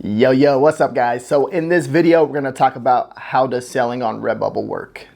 Yo, what's up guys? So in this video, we're gonna talk about how does selling on Redbubble work.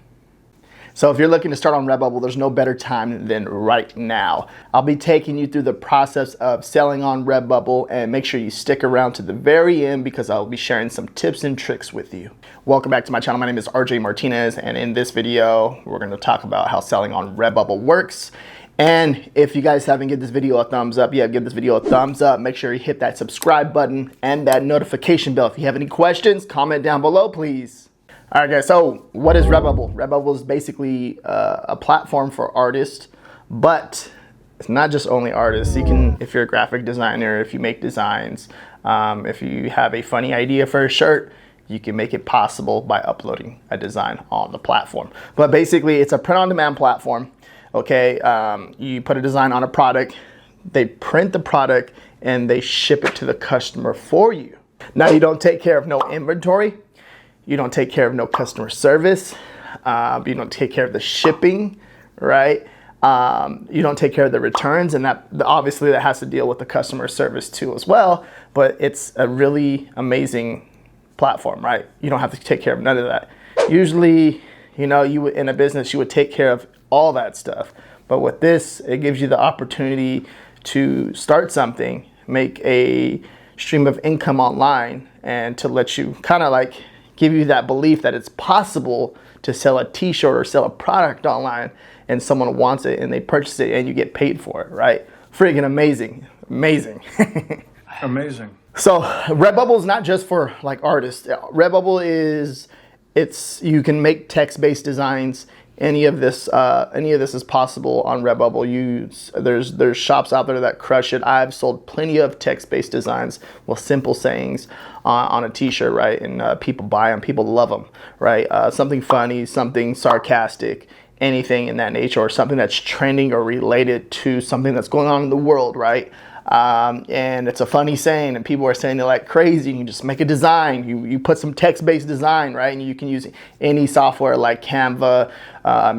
So if you're looking to start on Redbubble, there's no better time than right now. I'll be taking you through the process of selling on Redbubble, and make sure you stick around to the very end because I'll be sharing some tips and tricks with you. Welcome back to my channel. My name is Martinez, and in this video, we're gonna talk about how selling on Redbubble works. And if you guys haven't given this video a thumbs up yet, give this video a thumbs up. Make sure you hit that subscribe button and that notification bell. If you have any questions, comment down below, please. All right, guys, so what is Redbubble? Redbubble is basically a platform for artists, but it's not just only artists. You can, if you're a graphic designer, if you make designs, if you have a funny idea for a shirt, you can make it possible by uploading a design on the platform. But basically, it's a print-on-demand platform. Okay, you put a design on a product, they print the product, and they ship it to the customer for you. Now, you don't take care of no inventory, you don't take care of no customer service, you don't take care of the shipping, right? You don't take care of the returns, and that obviously that has to deal with the customer service too as well, but it's a really amazing platform, right? You don't have to take care of none of that. Usually, you know, you in a business, you would take care of all that stuff. But with this, it gives you the opportunity to start something, make a stream of income online, and to let you kind of like give you that belief that it's possible to sell a t-shirt or sell a product online and someone wants it and they purchase it and you get paid for it, right? Friggin' amazing. Amazing. So Redbubble is not just for like artists. Redbubble is, you can make text-based designs. Any of this is possible on Redbubble. There's shops out there that crush it. I've sold plenty of text-based designs with simple sayings on a t-shirt, right? And people buy them, people love them, right? Something funny, something sarcastic, anything in that nature, or something that's trending or related to something that's going on in the world, right? And it's a funny saying and people are saying it like crazy. You just make a design, you put some text-based design, right? And you can use any software like Canva,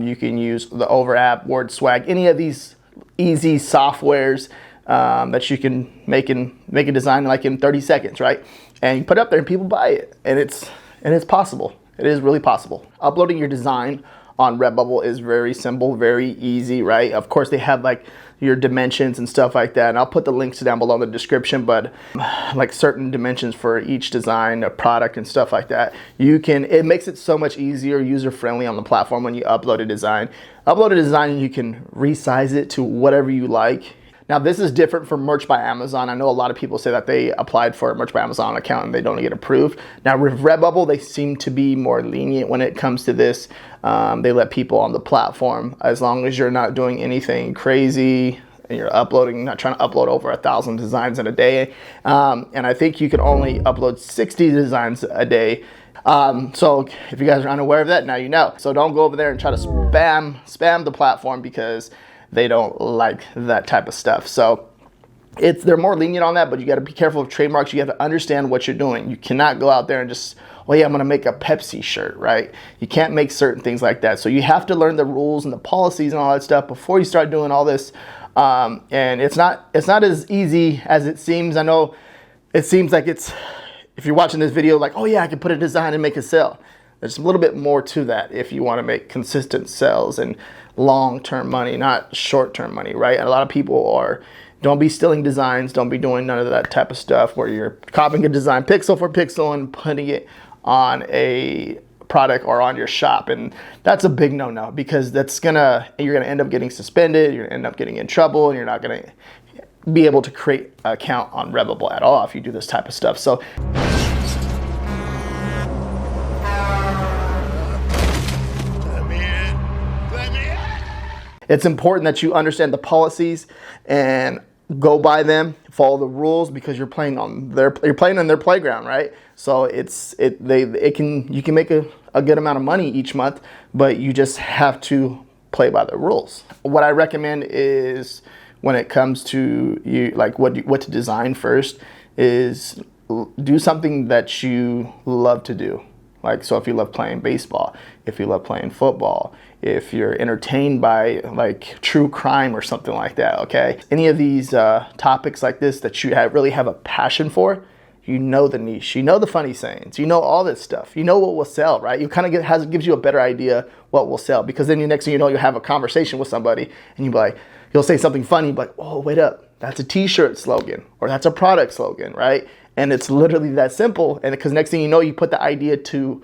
you can use the Over app, Word Swag, any of these easy softwares that you can make a design like in 30 seconds, right? And you put it up there and people buy it, and it's possible. It is really possible. Uploading your design on Redbubble is very simple, very easy, right? Of course, they have like your dimensions and stuff like that, and I'll put the links down below in the description, but like certain dimensions for each design, a product and stuff like that, it makes it so much easier, user-friendly on the platform when you upload a design. Upload a design and you can resize it to whatever you like. Now, this is different from Merch by Amazon. I know a lot of people say that they applied for a Merch by Amazon account and they don't get approved. Now, with Redbubble, they seem to be more lenient when it comes to this. They let people on the platform, as long as you're not doing anything crazy and you're not trying to upload over 1,000 designs in a day. And I think you can only upload 60 designs a day. So if you guys are unaware of that, now you know. So don't go over there and try to spam the platform, because they don't like that type of stuff. So they're more lenient on that, but you got to be careful of trademarks. You have to understand what you're doing. You cannot go out there and just, well, yeah, I'm going to make a Pepsi shirt, right? You can't make certain things like that. So you have to learn the rules and the policies and all that stuff before you start doing all this. And it's not as easy as it seems. I know it seems like if you're watching this video, like, oh yeah, I can put a design and make a sale. There's a little bit more to that if you want to make consistent sales and long-term money, not short-term money, right? And a lot of people don't be stealing designs, don't be doing none of that type of stuff where you're copying a design pixel for pixel and putting it on a product or on your shop. And that's a big no-no, because you're gonna end up getting suspended, you're gonna end up getting in trouble, and you're not gonna be able to create an account on Redbubble at all if you do this type of stuff. So it's important that you understand the policies and go by them, follow the rules, because you're playing on their playground, right? So you can make a good amount of money each month, but you just have to play by the rules. What I recommend is, when it comes to what to design first, is do something that you love to do. Like, so if you love playing baseball, if you love playing football, if you're entertained by like true crime or something like that, okay? Any of these topics like this that you really have a passion for, you know the niche, you know the funny sayings, you know all this stuff, you know what will sell, right? You kind of gives you a better idea what will sell, because then the next thing you know, you'll have a conversation with somebody and you'll say something funny, but oh, wait up, that's a t-shirt slogan, or that's a product slogan, right? And it's literally that simple. And because next thing you know, you put the idea to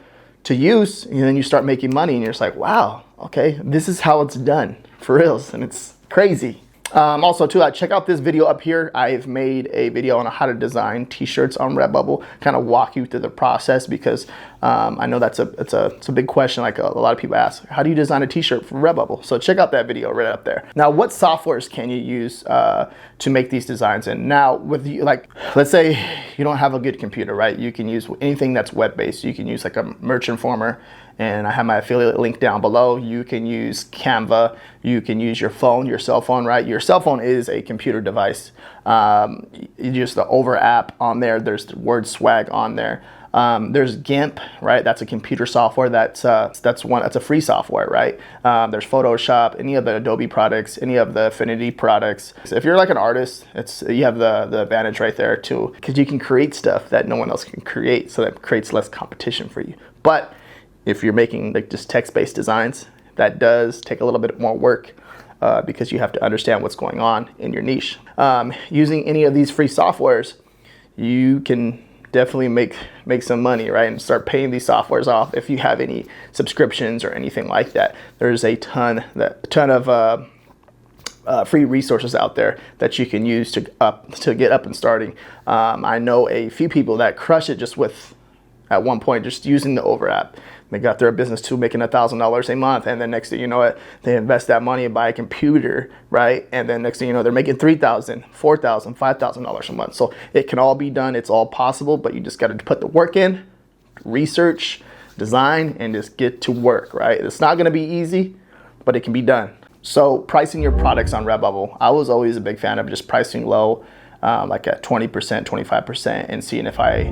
use, and then you start making money, and you're just like, wow, okay, this is how it's done for reals, and it's crazy. Also too, check out this video up here. I've made a video on how to design t-shirts on Redbubble, kind of walk you through the process, because I know it's a big question. Like a lot of people ask, how do you design a t-shirt for Redbubble? So check out that video right up there. Now, what softwares can you use to make these designs? And now with you, like, let's say you don't have a good computer, right? You can use anything that's web-based. You can use like a Merchant Former, and I have my affiliate link down below. You can use Canva. You can use your phone, your cell phone, right? Your cell phone is a computer device. You use the Over app on there. There's the Word Swag on there. There's GIMP, right? That's a computer software. That's a free software, right? There's Photoshop, any of the Adobe products, any of the Affinity products. So if you're like an artist, you have the advantage right there too, because you can create stuff that no one else can create, so that creates less competition for you. But if you're making like just text-based designs, that does take a little bit more work, because you have to understand what's going on in your niche. Using any of these free softwares, you can definitely make some money, right? And start paying these softwares off if you have any subscriptions or anything like that. There's a ton of free resources out there that you can use to get up and starting. I know a few people that crush it just with, at one point, just using the Over app. They got their business too, making $1,000 a month, and then next thing you know it, they invest that money and buy a computer, right? And then next thing you know, they're making $3,000, $4,000, $5,000 a month. So it can all be done. It's all possible, but you just got to put the work in, research, design, and just get to work, right? It's not going to be easy, but it can be done. So pricing your products on Redbubble, I was always a big fan of just pricing low, like at 20%, 25%, and seeing if I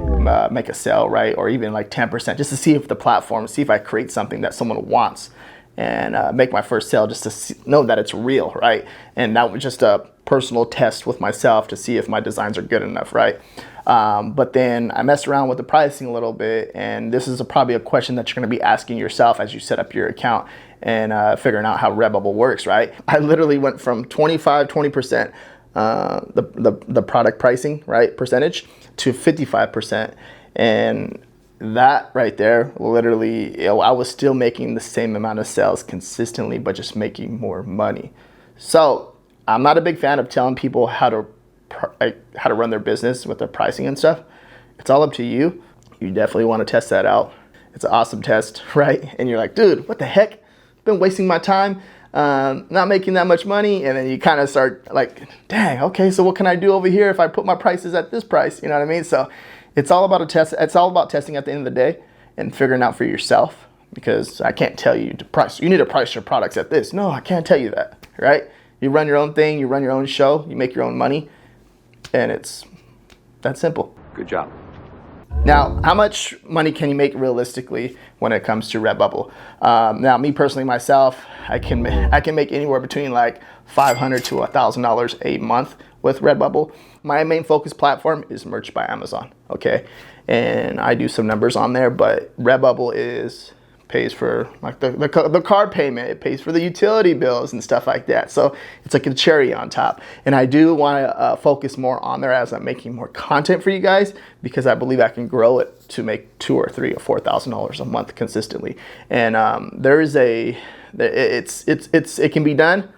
make a sale, right? Or even like 10%, just to see if the platform, see if I create something that someone wants, and make my first sale just to know that it's real, right? And that was just a personal test with myself to see if my designs are good enough, right? But then I messed around with the pricing a little bit, and this is probably a question that you're gonna be asking yourself as you set up your account and figuring out how Redbubble works, right? I literally went from 20%, the product pricing, right, percentage, to 55%, and that right there, literally, I was still making the same amount of sales consistently, but just making more money. So I'm not a big fan of telling people how to run their business with their pricing and stuff. It's all up to you. You definitely want to test that out. It's an awesome test, right? And you're like, dude, what the heck? I've been wasting my time. Not making that much money, and then you kind of start like, dang, okay, so what can I do over here if I put my prices at this price? You know what I mean? So it's all about a test. It's all about testing at the end of the day and figuring out for yourself, because I can't tell you to price. You need to price your products at this. No, I can't tell you that, right? You run your own thing, you run your own show, you make your own money, and it's that simple. Good job. Now, how much money can you make realistically when it comes to Redbubble? Now, me personally, myself, I can make anywhere between like $500 to $1,000 a month with Redbubble. My main focus platform is Merch by Amazon, okay? And I do some numbers on there, but Redbubble pays for like the card payment, it pays for the utility bills and stuff like that. So it's like a cherry on top. And I do want to focus more on there as I'm making more content for you guys, because I believe I can grow it to make $2,000 or $3,000 or $4,000 a month consistently. And it can be done,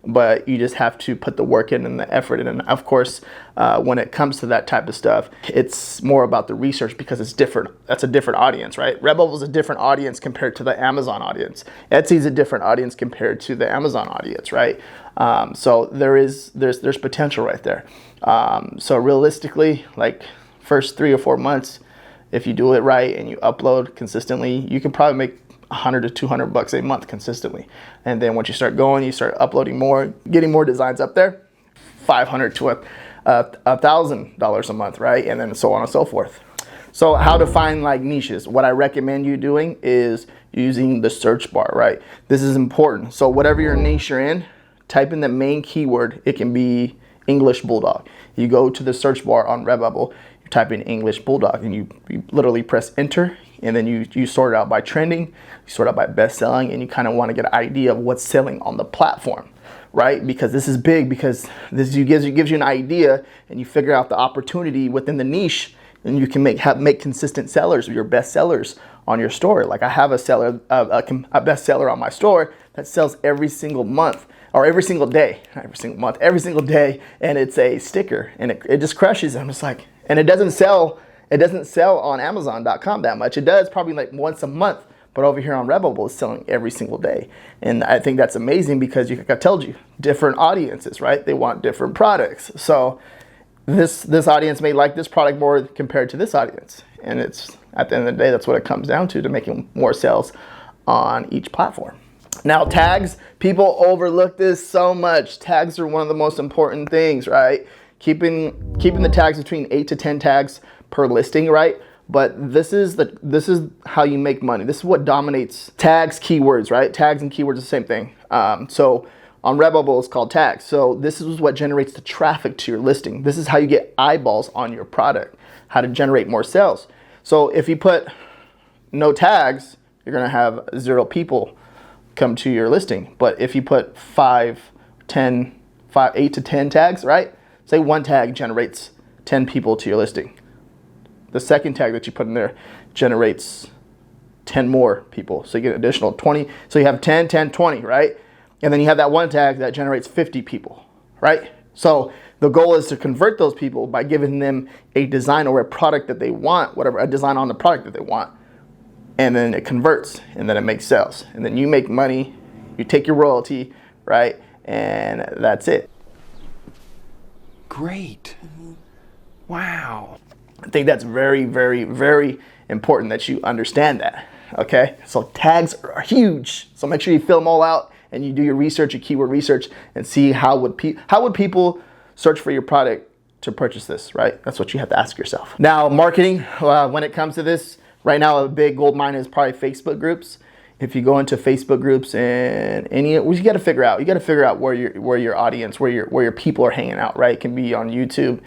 but you just have to put the work in and the effort in. And of course, when it comes to that type of stuff, it's more about the research, because it's different. That's a different audience, right? Redbubble is a different audience compared to the Amazon audience. Etsy is a different audience compared to the Amazon audience, right? So there's potential right there. So realistically, like first 3 or 4 months, if you do it right and you upload consistently, you can probably make $100 to $200 a month consistently. And then once you start going, you start uploading more, getting more designs up there, $500 to $1,000 a month, right? And then so on and so forth. So how to find like niches? What I recommend you doing is using the search bar, right? This is important. So whatever your niche you're in, type in the main keyword. It can be English Bulldog. You go to the search bar on Redbubble, you type in English Bulldog, and you literally press enter, and then you sort it out by trending, you sort it out by best selling, and you kind of want to get an idea of what's selling on the platform, right? Because this is big, because this gives you an idea, and you figure out the opportunity within the niche, and you can make consistent sellers, your best sellers on your store. Like I have a best seller on my store that sells every single month, or every single day, not every single month, every single day, and it's a sticker, and it just crushes. I'm just like, and it doesn't sell on Amazon.com that much. It does probably like once a month, but over here on Redbubble, it's selling every single day. And I think that's amazing because, like I told you, different audiences, right? They want different products. So this audience may like this product more compared to this audience. And it's, at the end of the day, that's what it comes down to making more sales on each platform. Now, tags, people overlook this so much. Tags are one of the most important things, right? Keeping the tags between 8 to 10 tags per listing, right? But this is how you make money. This is what dominates tags, keywords, right? Tags and keywords are the same thing. So on Redbubble, it's called tags. So this is what generates the traffic to your listing. This is how you get eyeballs on your product, how to generate more sales. So if you put no tags, you're gonna have 0 people come to your listing. But if you put 8 to 10 tags, right? Say one tag generates 10 people to your listing. The second tag that you put in there generates 10 more people. So you get an additional 20. So you have 10, 10, 20, right? And then you have that one tag that generates 50 people, right? So the goal is to convert those people by giving them a design or a product that they want, whatever, a design on the product that they want. And then it converts, and then it makes sales. And then you make money, you take your royalty, right? And that's it. Great. Wow. I think that's very, very, very important that you understand that, okay? So tags are huge. So make sure you fill them all out and you do your research, your keyword research, and see how would people search for your product to purchase this, right? That's what you have to ask yourself. Now, marketing, when it comes to this, right now a big gold mine is probably Facebook groups. If you go into Facebook groups and you got to figure out where your audience, where your people are hanging out, right? It can be on YouTube,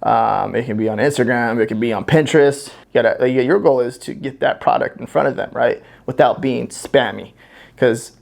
it can be on Instagram, it can be on Pinterest. Your goal is to get that product in front of them, right? Without being spammy, because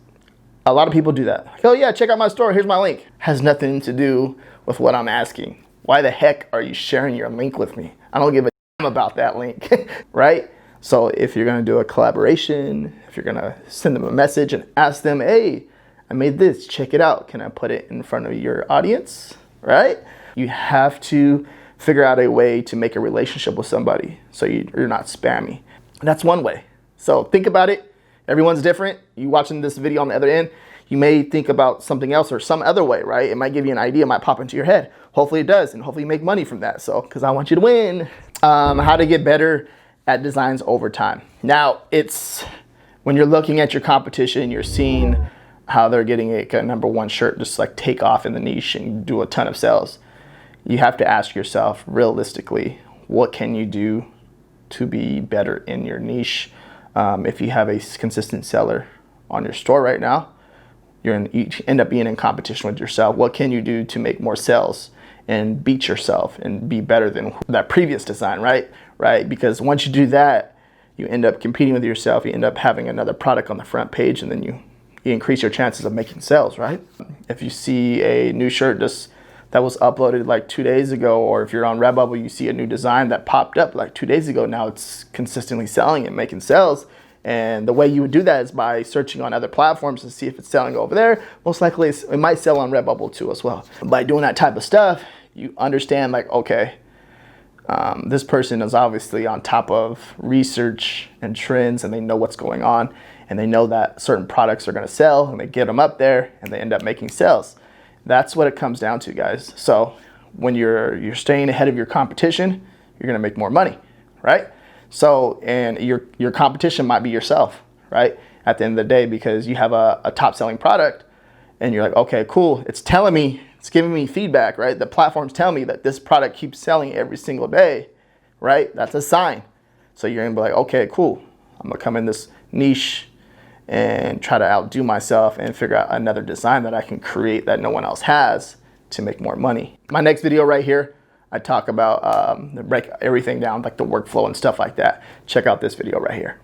a lot of people do that. Like, oh yeah, check out my store. Here's my link. Has nothing to do with what I'm asking. Why the heck are you sharing your link with me? I don't give a damn about that link, right? So if you're gonna do a collaboration, if you're gonna send them a message and ask them, hey, I made this, check it out. Can I put it in front of your audience, right? You have to figure out a way to make a relationship with somebody so you're not spammy. And that's one way. So think about it. Everyone's different. You watching this video on the other end, you may think about something else or some other way, right? It might give you an idea, it might pop into your head. Hopefully it does, and hopefully you make money from that. So, because I want you to win. How to get better at designs over time. Now, it's when you're looking at your competition, you're seeing how they're getting a #1 shirt just like take off in the niche and do a ton of sales. You have to ask yourself realistically, what can you do to be better in your niche? If you have a consistent seller on your store right now, you end up being in competition with yourself. What can you do to make more sales and beat yourself and be better than that previous design, right? Because once you do that, you end up competing with yourself. You end up having another product on the front page, and then you increase your chances of making sales, right? If you see a new shirt that was uploaded like 2 days ago, or if you're on Redbubble, you see a new design that popped up like 2 days ago, now it's consistently selling and making sales. And the way you would do that is by searching on other platforms to see if it's selling over there. Most likely it might sell on Redbubble too as well. By doing that type of stuff, you understand like, okay, this person is obviously on top of research and trends, and they know what's going on, and they know that certain products are going to sell, and they get them up there and they end up making sales. That's what it comes down to, guys. So when you're staying ahead of your competition, you're going to make more money, right? So, and your competition might be yourself, right? At the end of the day, because you have a top selling product and you're like, okay, cool. It's giving me feedback, right? The platforms tell me that this product keeps selling every single day, right? That's a sign. So you're gonna be like, okay, cool. I'm gonna come in this niche and try to outdo myself and figure out another design that I can create that no one else has to make more money. My next video right here, I talk about break everything down, like the workflow and stuff like that. Check out this video right here.